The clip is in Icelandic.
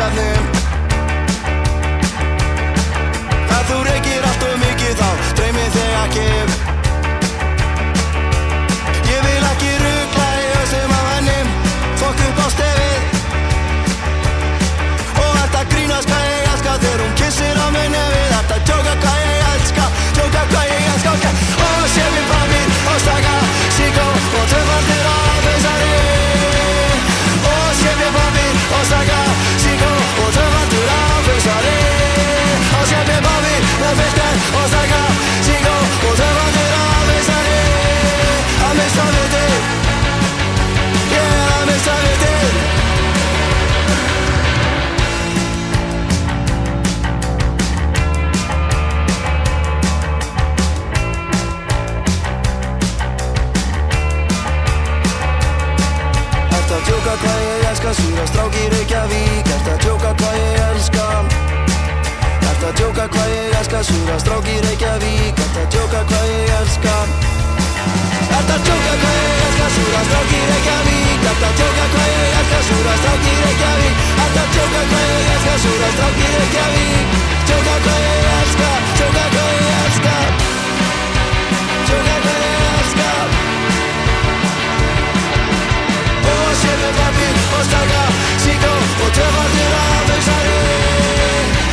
stefnum. Ef þú reykir allt of mikið þá dreymir þig ekki. Ég vil ekki rugla í hausnum á henni, fokk upp á stefið. Og ert að grínast hvað ég elska þegar hún kissir á mig nefið. Ert að djóka hvað ég elska, djóka hvað ég elska, ok. Og sé mér pappír og staka síkó og tvöfaldir á feysari. Og sé mér pappír og staka síkó og tvöfaldir á feysari. Og sé mér pappír með filter og staka síkó og tvöfaldir á feysari. Að mista vitið, yeah, að mista vitið. Ert að djóka hvað ég elska, súra strák í Reykjavík. Ert að djóka hvað ég elska. Ert að djóka hvað ég elska, súra strák í Reykjavík. Ert að djóka hvað ég elska. Ert að djóka hvað ég elska, súra strák í Reykjavík. Ert að djóka hvað ég elska, súra strák í Reykjavík. Ert að djóka hvað ég elska, súra strák í Reykjavík.